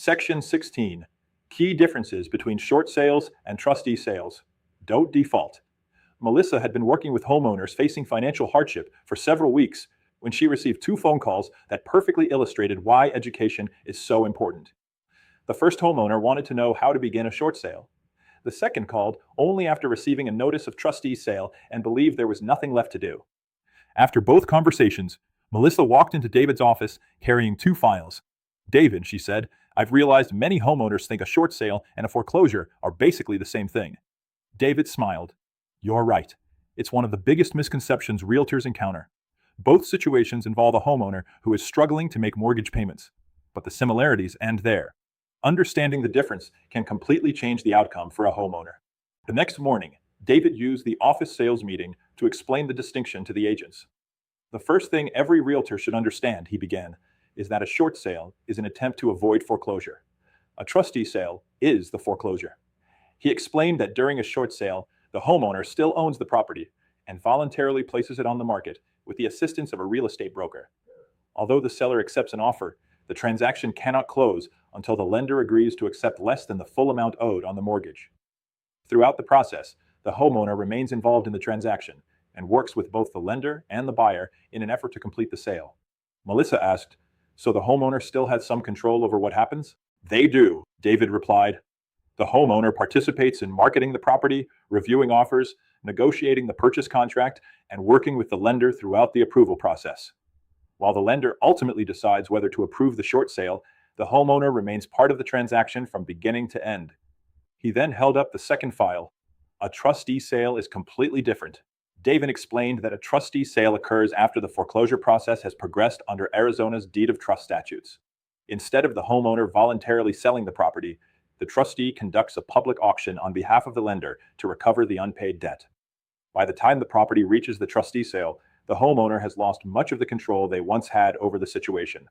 Section 16. Key differences between short sales and trustee sales. Don't default. Melissa had been working with homeowners facing financial hardship for several weeks when she received two phone calls that perfectly illustrated why education is so important. The first homeowner wanted to know how to begin a short sale. The second called only after receiving a notice of trustee sale and believed there was nothing left to do. After both conversations, Melissa walked into David's office carrying two files. "David," she said, "I've realized many homeowners think a short sale and a foreclosure are basically the same thing." David smiled. "You're right. It's one of the biggest misconceptions realtors encounter. Both situations involve a homeowner who is struggling to make mortgage payments, but the similarities end there. Understanding the difference can completely change the outcome for a homeowner." The next morning, David used the office sales meeting to explain the distinction to the agents. "The first thing every realtor should understand," he began, "is that a short sale is an attempt to avoid foreclosure. A trustee sale is the foreclosure." He explained that during a short sale, the homeowner still owns the property and voluntarily places it on the market with the assistance of a real estate broker. Although the seller accepts an offer, the transaction cannot close until the lender agrees to accept less than the full amount owed on the mortgage. Throughout the process, the homeowner remains involved in the transaction and works with both the lender and the buyer in an effort to complete the sale. Melissa asked, "So the homeowner still has some control over what happens?" "They do," David replied. "The homeowner participates in marketing the property, reviewing offers, negotiating the purchase contract, and working with the lender throughout the approval process. While the lender ultimately decides whether to approve the short sale, the homeowner remains part of the transaction from beginning to end." He then held up the second file. "A trustee sale is completely different." David explained that a trustee sale occurs after the foreclosure process has progressed under Arizona's deed of trust statutes. Instead of the homeowner voluntarily selling the property, the trustee conducts a public auction on behalf of the lender to recover the unpaid debt. By the time the property reaches the trustee sale, the homeowner has lost much of the control they once had over the situation.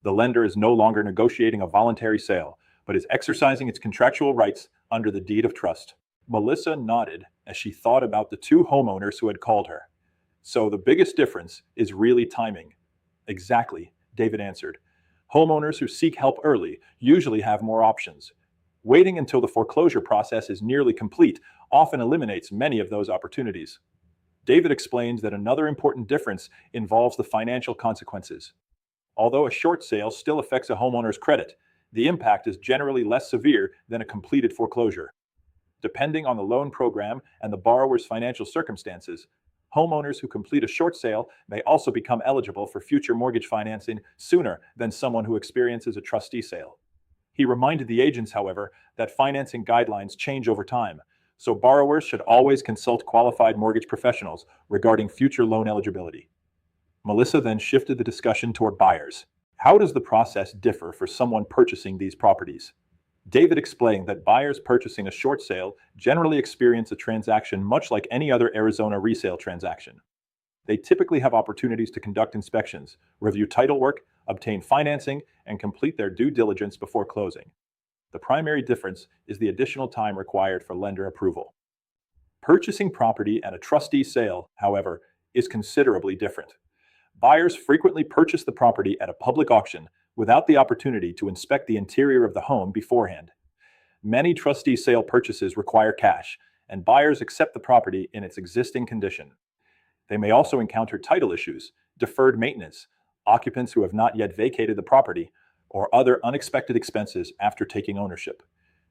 The lender is no longer negotiating a voluntary sale, but is exercising its contractual rights under the deed of trust. Melissa nodded as she thought about the two homeowners who had called her. "So the biggest difference is really timing." "Exactly," David answered. "Homeowners who seek help early usually have more options. Waiting until the foreclosure process is nearly complete often eliminates many of those opportunities." David explains that another important difference involves the financial consequences. Although a short sale still affects a homeowner's credit, the impact is generally less severe than a completed foreclosure. Depending on the loan program and the borrower's financial circumstances, homeowners who complete a short sale may also become eligible for future mortgage financing sooner than someone who experiences a trustee sale. He reminded the agents, however, that financing guidelines change over time, so borrowers should always consult qualified mortgage professionals regarding future loan eligibility. Melissa then shifted the discussion toward buyers. "How does the process differ for someone purchasing these properties?" David explained that buyers purchasing a short sale generally experience a transaction much like any other Arizona resale transaction. They typically have opportunities to conduct inspections, review title work, obtain financing, and complete their due diligence before closing. The primary difference is the additional time required for lender approval. Purchasing property at a trustee sale, however, is considerably different. Buyers frequently purchase the property at a public auction without the opportunity to inspect the interior of the home beforehand. Many trustee sale purchases require cash, and buyers accept the property in its existing condition. They may also encounter title issues, deferred maintenance, occupants who have not yet vacated the property, or other unexpected expenses after taking ownership.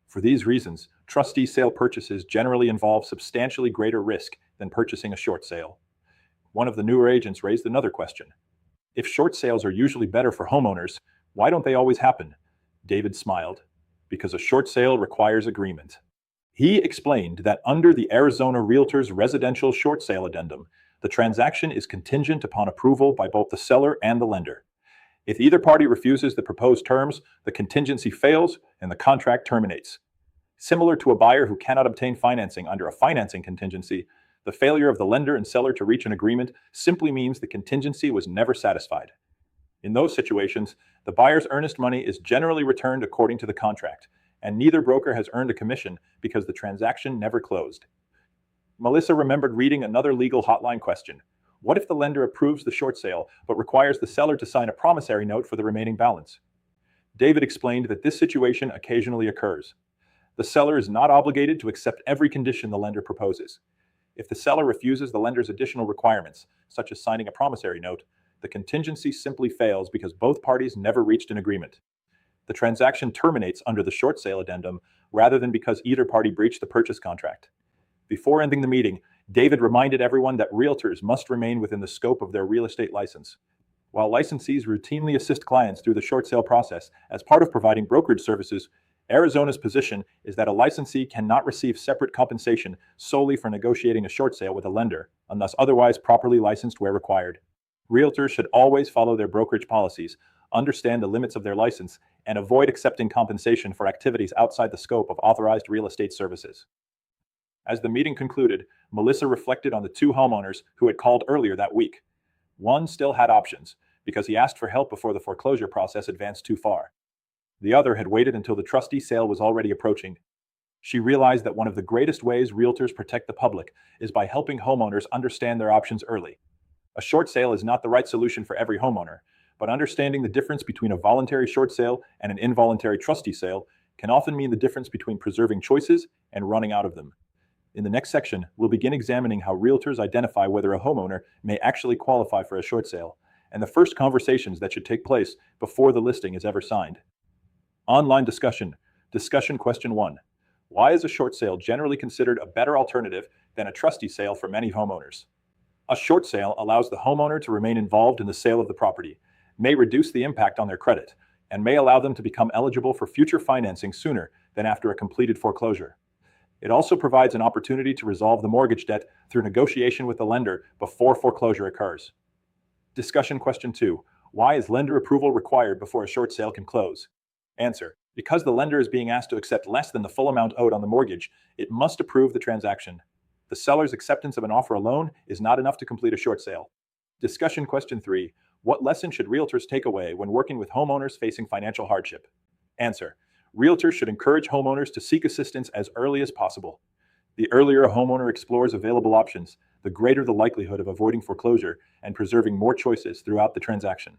For these reasons, trustee sale purchases generally involve substantially greater risk than purchasing a short sale. One of the newer agents raised another question. "If short sales are usually better for homeowners, why don't they always happen?" David smiled. "Because a short sale requires agreement." He explained that under the Arizona Realtors Residential Short Sale Addendum, the transaction is contingent upon approval by both the seller and the lender. If either party refuses the proposed terms, the contingency fails and the contract terminates. Similar to a buyer who cannot obtain financing under a financing contingency, the failure of the lender and seller to reach an agreement simply means the contingency was never satisfied. In those situations, the buyer's earnest money is generally returned according to the contract, and neither broker has earned a commission because the transaction never closed. Melissa remembered reading another legal hotline question. What if the lender approves the short sale but requires the seller to sign a promissory note for the remaining balance? David explained that this situation occasionally occurs. The seller is not obligated to accept every condition the lender proposes. If the seller refuses the lender's additional requirements, such as signing a promissory note, the contingency simply fails because both parties never reached an agreement. The transaction terminates under the short sale addendum rather than because either party breached the purchase contract. Before ending the meeting, David reminded everyone that realtors must remain within the scope of their real estate license. While licensees routinely assist clients through the short sale process as part of providing brokerage services, Arizona's position is that a licensee cannot receive separate compensation solely for negotiating a short sale with a lender, unless otherwise properly licensed where required. Realtors should always follow their brokerage policies, understand the limits of their license, and avoid accepting compensation for activities outside the scope of authorized real estate services. As the meeting concluded, Melissa reflected on the two homeowners who had called earlier that week. One still had options, because he asked for help before the foreclosure process advanced too far. The other had waited until the trustee sale was already approaching. She realized that one of the greatest ways realtors protect the public is by helping homeowners understand their options early. A short sale is not the right solution for every homeowner, but understanding the difference between a voluntary short sale and an involuntary trustee sale can often mean the difference between preserving choices and running out of them. In the next section, we'll begin examining how realtors identify whether a homeowner may actually qualify for a short sale, and the first conversations that should take place before the listing is ever signed. Online discussion. Discussion question 1. Why is a short sale generally considered a better alternative than a trustee sale for many homeowners? A short sale allows the homeowner to remain involved in the sale of the property, may reduce the impact on their credit, and may allow them to become eligible for future financing sooner than after a completed foreclosure. It also provides an opportunity to resolve the mortgage debt through negotiation with the lender before foreclosure occurs. Discussion question 2. Why is lender approval required before a short sale can close? Answer. Because the lender is being asked to accept less than the full amount owed on the mortgage, it must approve the transaction. The seller's acceptance of an offer alone is not enough to complete a short sale. Discussion question 3. What lesson should realtors take away when working with homeowners facing financial hardship? Answer. Realtors should encourage homeowners to seek assistance as early as possible. The earlier a homeowner explores available options, the greater the likelihood of avoiding foreclosure and preserving more choices throughout the transaction.